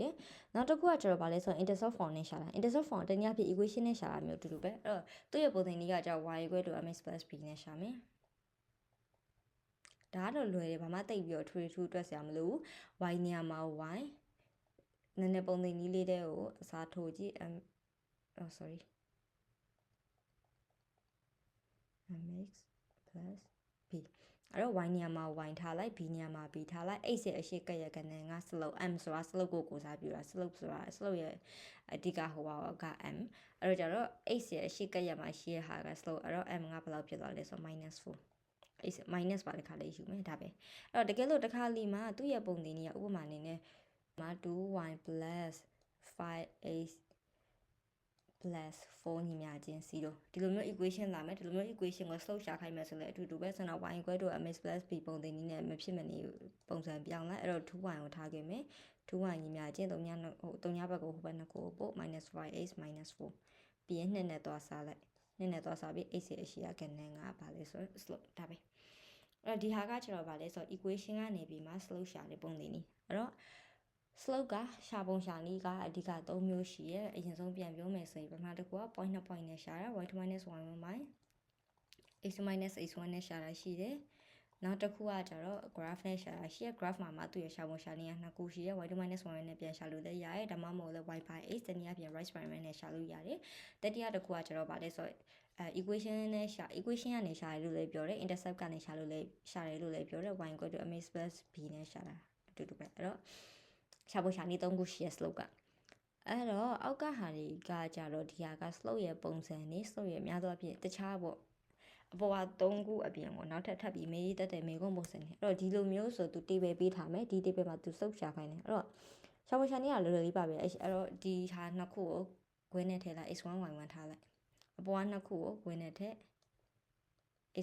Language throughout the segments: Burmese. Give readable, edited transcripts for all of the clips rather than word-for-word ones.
တယ်နောက်တစ်ခုကကျတော့ဗာလဲဆိုရင် intercept form နဲ့ရှာတာ intercept form တနည်းအားဖြင့် equation နဲ့ရှာတာမျိုးအတူတူပဲအဲ့တော့သူ့ရဲ့ပုံသင်နည်းကကျတော့ y equal to mx plus b နဲ့ရှာမယ်ဒါကတော့လွယ်တယ်ဘာမှတိတ်ပြီးတော့ထွေထူးတွက်စရာမလိုဘူး y နေရာမှာ y နည်းနည်းပုံသင်နည်းလေးတွေကိုအစားထိုးကြည့်sorry mx plus b အဲ့တော့ y နေရာမှာ y ထားလိုက် b နေရာမှာ b ထားလိုက် x ရဲ့အရှိကရဲ့ကနေငါ slope m ဆိုတာ slope ကိုစားပြတာ slope ဆိုတာ slope ရဲ့အဓိကဟိုပါက m အဲ့တော့ကျတော့ x ရဲ့အရှိကရဲ့မှာရှိရဟာက slope အဲ့တော့ m ကဘယ်လောက်ဖြစ်သွားလဲဆိုတော့ -4 x minus ပါတခါလေးယူမယ်ဒါပဲအဲ့တော့တကယ်လို့တစ်ခါလီမှာသူ့ရဲ့ပုံသင်နည်းကဥပမာအနေနဲ့ 2y plus 5x plus 4ညီမျှခြင်း0ဒီလိုမျိုး equation လာမယ်ဒီလိုမျိုး equation ကို slope ရှာခိုင်းမယ်ဆိုလည်းအတူတူပဲဆိုတော့ y equal to mx plus b ပုံသင်နည်းနဲ့မဖြစ်မနေပုံစံပြောင်းလိုက်အဲ့တော့ 2y ကိုထားခဲ့မယ် 2y ညီမျှခြင်း3ညဘက်ကိုဟိုဘက်နှစ်ခုကိုပို့ -5x -4 ပြီးရင်2နဲ့သွားစားလိုက်2နဲ့သွားစားပြီး x ရဲ့အရှိကကနေငါပါလဲဆိုတော့ slope ဒါပဲအဲ့တော့ဒီဟာကကျတော့ဗာလဲဆိုတော့ equation ကနေပြီးမှ slope ရှာတဲ့ပုံသင်နည်းအဲ့တော့ slope ကရှာပုံရှာနည်းကအဓိက3မျိုးရှိရဲ့အရင်ဆုံးပြန်ပြောမယ်ဆိုရင်ပထမတစ်ခုက point 2 point နဲ့ရှာတာ y2 - y1 by x2 - x1 နဲ့ရှာတာရှိတယ်နောက်တစ်ခုကကျတော့ graph နဲ့ရှာတာရှိရ graph မှာသူ့ရဲ့ရှာပုံရှာနည်းကနှစ်ခုရှိရ y2 - y1 နဲ့ပြန်ရှာလို့လည်းရတယ်ဒါမှမဟုတ်လည်း y by x တနည်းအားဖြင့် right spiral နဲ့ရှာလို့ရတယ်တတိယတစ်ခုကကျတော့ဗာလဲဆိုတော့equation နဲ့ရှာ equation ကနေရှာရလို့လည်းပြောတယ် intercept ကနေရှာလို့လည်းရှာတယ်လို့လည်းပြောတယ် y equal to mx plus b နဲ့ရှာတာအတူတူပဲအဲ့တော့ရှာဖို့ရှာနည်း3ခုရှိရ slope ကအဲ့တော့အောက်ကဟာတွေကကြတော့ဒီဟာက slope ရဲ့ပုံစံနေ slope ရဲ့များသောအားဖြင့်တခြားပေါ့အပေါ်က3ခုအပြင်ပေါ့နောက်ထပ်ထပ်ပြီးမေးတက်တယ်မေကုန်းပုံစံနေအဲ့တော့ဒီလိုမျိုးဆိုသူ table ပေးထားမယ်ဒီ table မှာသူ slope ရှာခိုင်းတယ်အဲ့တော့ရှာဖို့ရှာနည်းကလွယ်လွယ်လေးပါပဲအဲ့တော့ဒီဟာနှစ်ခုကိုခွဲနဲ့ထည့်လိုက် x1 y1 ထားလိုက်အပေါ်ကနှစ်ခုကိုခွဲနဲ့ထည့်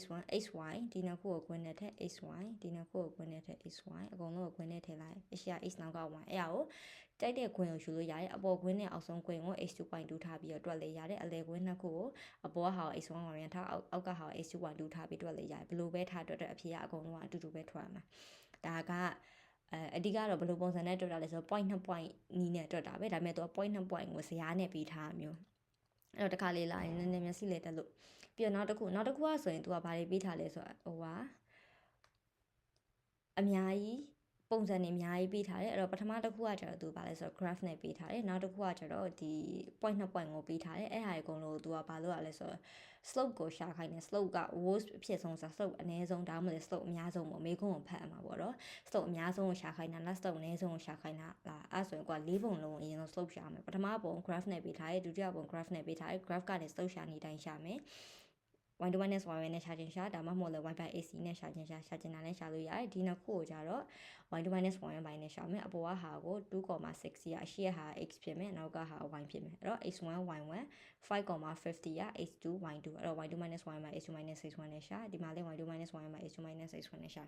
x1 xy ဒီနှစ်ခုကိုခွဲနဲ့ထည့် xy ဒီနှစ်ခုကိုခွဲနဲ့ထည့် xy အကုန်လုံးကိုခွဲနဲ့ထည့်လိုက် x ရ x နောက်က y အဲ့ဒါကိုတိုက်တဲ့ခွင်းကိုယူလို့ရတယ်အပေါ်ခွင်းနဲ့အောက်ဆုံးခွင်းကို x2.2 ထားပြီးတော့တွက်လေရတယ်အလယ်ခွင်းနှစ်ခုကိုအပေါ်ဟာ x1 y1 ထားအောက်ကဟာ x2.2 ထားပြီးတွက်လေရတယ်ဘယ်လိုပဲထားတွက်တဲ့အဖြေကအကုန်လုံးကအတူတူပဲထွက်မှာဒါကအဓိကတော့ဘယ်လိုပုံစံနဲ့တွက်တာလဲဆိုတော့ point 2 point နီးနဲ့တွက်တာပဲဒါပေမဲ့သူက point 2 point ကိုဇယားနဲ့ပြီးထားမျိုးအဲ့တော့တစ်ခါလေးလာရင်နည်းနည်းမျက်စိလေးတက်လို့ပြီးတော့နောက်တစ်ခုကဆိုရင် तू ကဘာတွေပြီးထားလဲဆိုတော့ဟိုကအများကြီးပုံစံတွေအများကြီးပေးထားတယ်အဲ့တော့ပထမတစ်ခုကကျတော့ तू ဘာလဲဆိုတော့ graph နဲ့ပေးထားတယ်နောက်တစ်ခုကကျတော့ဒီ point 2 point ကိုပေးထားတယ်အဲ့ဟာအကုန်လုံး तू ကဘာလို့ရလဲဆိုတော့ slope ကိုရှာခိုင်းတယ် slope က worst အဖြစ်ဆုံးဆို slope အနည်းဆုံးဒါမှမဟုတ် slope အများဆုံးပေါ့မေးခွန်းကိုဖတ်အမှာပေါ့နော် slope အများဆုံးကိုရှာခိုင်းတာ last slope အနည်းဆုံးကိုရှာခိုင်းတာလားအဲ့ဆိုရင်ကိုက၄ပုံလုံးအရင်ဆုံး slope ရှာမယ်ပထမပုံ graph နဲ့ပေးထားတယ်ဒုတိယပုံ graph နဲ့ပေးထားတယ် graph ကနေ slope ရှာနေတိုင်းရှာမယ်y2 - y1 နဲ့ရှာခြင်းရှာဒါမှမဟုတ်လည်း y by ac နဲ့ရှာခြင်းရှာခြင်းတာနဲ့ရှာလို့ရတယ်ဒီနှစ်ခုကိုကြတော့ y2 - y1 by နဲ့ရှာမယ်အပေါ်ကဟာကို 2.6 ရအရှိရဟာ x ဖြစ်မယ်နောက်ကဟာ y ဖြစ်မယ်အဲ့တော့ x1 y1 5.50 ရ x2 y2 အဲ့တော့ y2 - y1 by x2 - x1 နဲ့ရှာဒီမှာလည်း y2 - y1 by x2 - x1 နဲ့ရှာ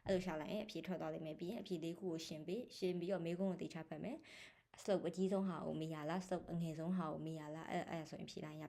အဲ့လိုရှာလိုက်ရင်အဖြေထွက်သွားလိမ့်မယ်ပြီးရင်အဖြေလေးခုကိုရှင်းပြီးတော့မေးခွန်းကိုတေချဖတ်မယ် slope အကြီးဆုံးဟာကိုမေးရလား slope အငယ်ဆုံးဟာကိုမေးရလားအဲ့ဆိုရင်ဖြေလိုက်ရပြီ